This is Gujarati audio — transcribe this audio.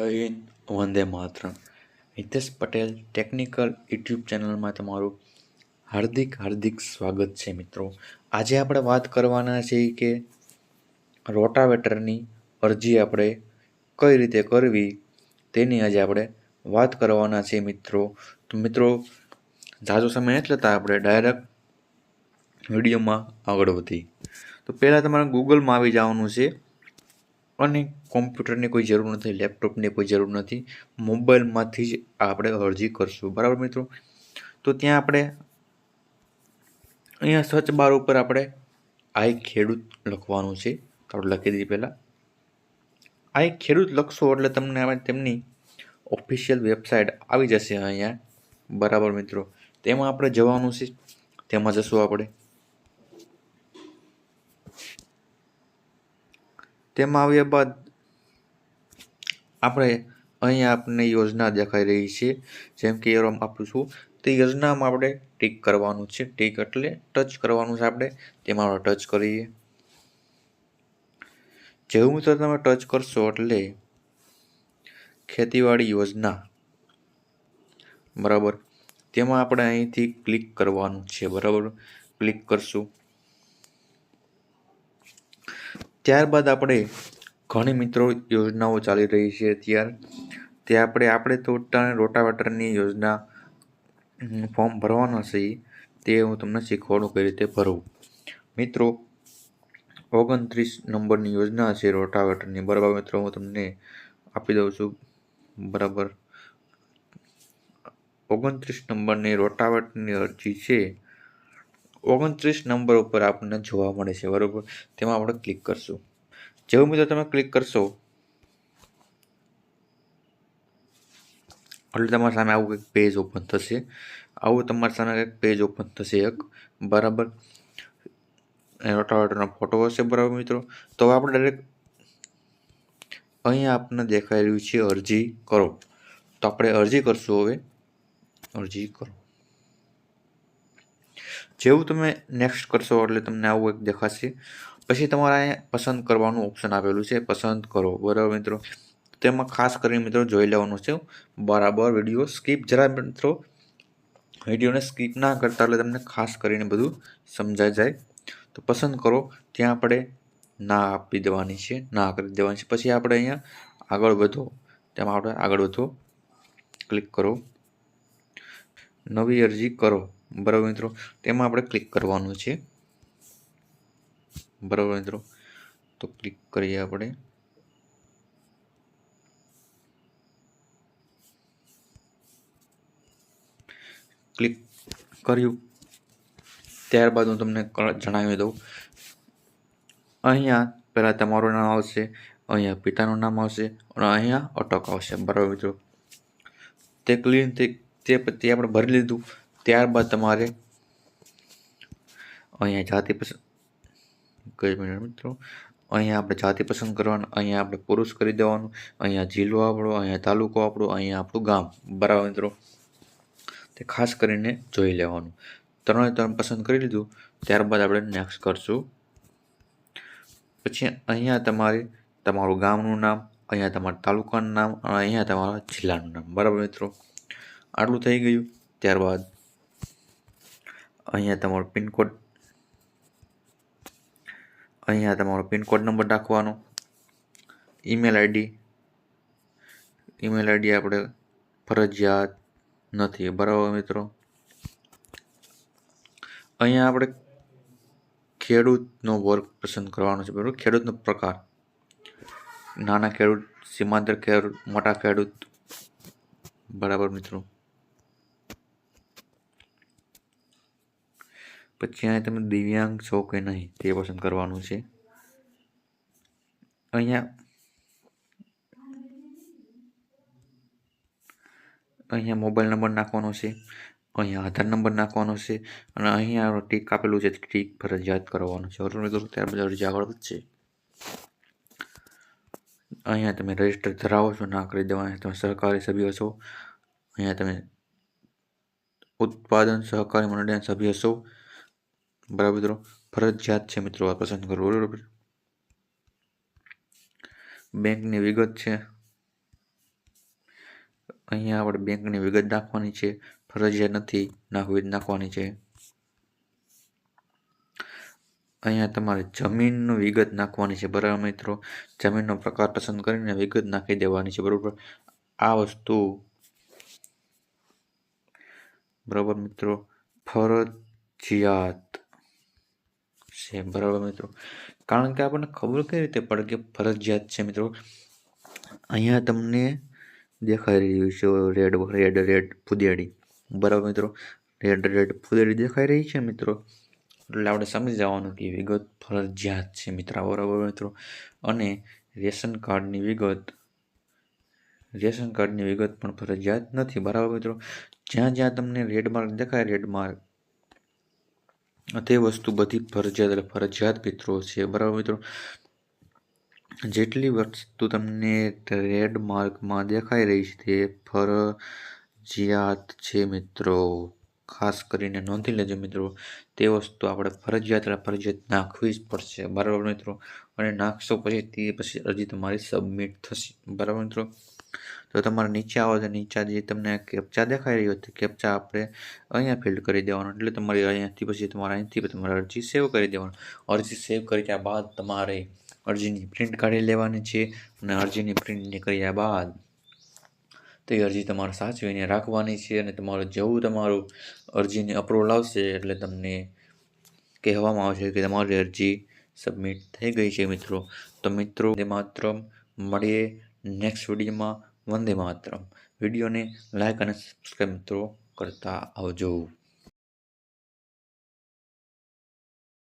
જય હિન્દ, વંદે માતરમ. હિતેશ પટેલ ટેકનિકલ યુટ્યુબ ચેનલમાં તમારું હાર્દિક સ્વાગત છે મિત્રો. આજે આપણે વાત કરવાના છીએ કે રોટાવેટરની અરજી આપણે કઈ રીતે કરવી તેની આજે આપણે વાત કરવાના છીએ મિત્રો. તો મિત્રો ઝાઝો સમય નથી લેતા, આપણે ડાયરેક્ટ વિડીયોમાં આગળ વધી. તો પહેલાં તમારે ગૂગલમાં આવી જવાનું છે અને કોમ્પ્યુટરની કોઈ જરૂર નથી, લેપટોપની કોઈ જરૂર નથી, મોબાઈલમાંથી જ આપણે અરજી કરશું. બરાબર મિત્રો. તો ત્યાં આપણે અહીંયા સર્ચ બાર ઉપર આપણે આઈ ખેડૂત લખવાનું છે. આપણે લખી દઈએ પહેલાં આઈ ખેડૂત લખશો એટલે તમને તેમની ઓફિશિયલ વેબસાઇટ આવી જશે અહીંયા. બરાબર મિત્રો. તેમાં આપણે જવાનું છે, તેમાં જશું આપણે. તેમાં આવ્યા બાદ આપણે અહીંયા આપણને યોજના દેખાઈ રહી છે, જેમ કે આપું છું તે યોજનામાં આપણે ટીક કરવાનું છે. ટીક એટલે ટચ કરવાનું છે આપણે. તેમાં આપણે ટચ કરીએ. જેવું મિત્રો તમે ટચ કરશો એટલે ખેતીવાડી યોજના, બરાબર, તેમાં આપણે અહીંથી ક્લિક કરવાનું છે. બરાબર, ક્લિક કરશું. ત્યારબાદ આપણે ઘણી મિત્રો યોજનાઓ ચાલી રહી છે તે આપણે તો રોટાવેટરની યોજના ફોર્મ ભરવાનું છે, તે હું તમને શીખવાડું કઈ રીતે ભરવું. મિત્રો 29 નંબરની યોજના છે રોટાવેટરની. બરાબર મિત્રો, હું તમને આપી દઉં છું. બરાબર, 29 નંબરની રોટાવેટરની અરજી છે. 29 નંબર ઉપર આપણને જોવા મળે છે. બરાબર, તેમાં આપણે ક્લિક કરશું. જેવું મિત્રો તમે ક્લિક કરશો એટલે તમારી સામે આવું એક પેજ ઓપન થશે. એક બરાબર રોટાવેટરનો ફોટો હશે. બરાબર મિત્રો. તો આપણે ડાયરેક્ટ અહીંયા આપણને દેખાઈ રહ્યું છે અરજી કરો. તો આપણે અરજી કરશું. હવે અરજી કરો. જેવું તમે નેક્સ્ટ કરશો એટલે તમને આવું એક દેખાશે. પછી તમારે અહીંયા પસંદ કરવાનું ઓપ્શન આપેલું છે, પસંદ કરો. બરાબર મિત્રો. તેમાં ખાસ કરીને મિત્રો જોઈ લેવાનું છે. બરાબર, વિડીયો સ્કીપ જરા મિત્રો વિડીયોને સ્કીપ ના કરતા, એટલે તમને ખાસ કરીને બધું સમજાઈ જાય. તો પસંદ કરો. ત્યાં આપણે ના આપી દેવાની છે, ના કરી દેવાની છે. પછી આપણે અહીંયા આગળ વધો, તેમાં આપણે આગળ વધો ક્લિક કરો. નવી અરજી કરો. બરાબર મિત્રો, તેમાં આપણે ક્લિક કરવાનું છે. બરાબર મિત્રો, તો ક્લિક કરીએ આપણે. ક્લિક કર્યું. ત્યારબાદ હું તમને જણાવી દઉં. અહીંયા પહેલાં તમારું નામ આવશે, અહીંયા પિતાનું નામ આવશે અને અહીંયા અટક આવશે. બરાબર મિત્રો, તે ક્લીન તે પછી આપણે ભરી લીધું. ત્યારબાદ તમારે અહીંયા જાતિ પસંદ, કઈ મિનિટ મિત્રો, અહીંયા આપણે જાતિ પસંદ કરવાનું, અહીંયા આપણે પુરુષ કરી દેવાનું, અહીંયા જિલ્લો આપણો, અહીંયા તાલુકો આપણો, અહીંયા આપણું ગામ. બરાબર મિત્રો, તે ખાસ કરીને જોઈ લેવાનું. ત્રણ પસંદ કરી લીધું. ત્યારબાદ આપણે નેક્સ્ટ કરશું. પછી અહીંયા તમારું ગામનું નામ, અહીંયા તમારા તાલુકાનું નામ અને અહીંયા તમારા જિલ્લાનું નામ. બરાબર મિત્રો, આટલું થઈ ગયું. ત્યારબાદ અહીંયા તમારો પિનકોડ, અહીંયા તમારો પિનકોડ નંબર નાખવાનો. ઈમેલ આઈડી આપણે ફરજિયાત નથી. બરાબર મિત્રો, અહીંયા આપણે ખેડૂતનો વર્ગ પસંદ કરવાનો છે. બરાબર, ખેડૂતનો પ્રકાર, નાના ખેડૂત, સીમાંતર ખેડૂત, મોટા ખેડૂત. બરાબર મિત્રો, પછી અહીંયા તમે દિવ્યાંગ છો કે નહીં તે પસંદ કરવાનું છે. અહીંયા મોબાઈલ નંબર નાખવાનો છે, અહીંયા આધાર નંબર નાખવાનો છે અને અહીંયા ટીક આપેલું છે, ટીક ફરજિયાત કરવાનું છે. બરાબર મિત્રો, ત્યારબાદ અરજી આગળ વધશે. અહીંયા તમે રજિસ્ટર ધરાવો છો, ના કરી દેવાના. તમે સહકારી સભ્ય છો, અહીંયા તમે ઉત્પાદન સહકારી મંડળના સભ્ય છો. બરાબર મિત્રો, ફરજિયાત છે મિત્રો આ પસંદ કરવું. બરાબર, બેંકની વિગત છે, અહીંયા આપણે બેંકની વિગત નાખવાની છે, ફરજિયાત નથી, નાખવી નાખવાની છે. અહીંયા તમારે જમીનનું વિગત નાખવાની છે, બરાબર મિત્રો. જમીનનો પ્રકાર પસંદ કરીને વિગત નાખી દેવાની છે, બરાબર. આ વસ્તુ બરાબર મિત્રો ફરજિયાત છે, બરાબર મિત્રો. કારણ કે આપણને ખબર કઈ રીતે પડે કે ફરજિયાત છે મિત્રો? અહીંયા તમને દેખાઈ રહ્યું છે રેડ ફુદેડી, બરાબર મિત્રો. રેડ ફુદેડી દેખાઈ રહી છે મિત્રો. એટલે આપણે સમજી જવાનું કે વિગત ફરજિયાત છે મિત્રો, બરાબર મિત્રો. અને રેશન કાર્ડની વિગત પણ ફરજિયાત નથી, બરાબર મિત્રો. જ્યાં જ્યાં તમને રેડ માર્ક દેખાય, રેડ માર્ક, તે વસ્તુ બધી ફરજિયાત મિત્રો છે, બરાબર મિત્રો. જેટલી વસ્તુ તમને રેડ માર્કમાં દેખાઈ રહી છે તે ફરજિયાત છે મિત્રો. ખાસ કરીને નોંધી લેજો મિત્રો. તે વસ્તુ આપણે ફરજિયાત નાખવી જ પડશે, બરાબર મિત્રો. અને નાખશો પછી અરજી તમારી સબમિટ થશે, બરાબર મિત્રો. તો તમારે નીચે આવો તો નીચે જે તમને કેપ્ચા દેખાઈ રહ્યો છે, કેપ્ચા આપણે અહીંયા ફિલ કરી દેવાનો. એટલે તમારી અહીંયાથી તમારે અરજી સેવ કરી દેવાની. અરજી સેવ કર્યા બાદ તમારે અરજીની પ્રિન્ટ કાઢી લેવાની છે. અને અરજીની પ્રિન્ટ કર્યા બાદ તે અરજી તમારે સાચવીને રાખવાની છે. અને તમારું અરજીને અપ્રુવલ આવશે એટલે તમને કહેવામાં આવશે કે તમારી અરજી સબમિટ થઈ ગઈ છે મિત્રો. તો મિત્રો વંદે માતરમ. મળીએ નેક્સ્ટ વિડીયોમાં. વંદે માતરમ. વિડીયોને લાઈક અને સબસ્ક્રાઈબ મિત્રો કરતા આવજો.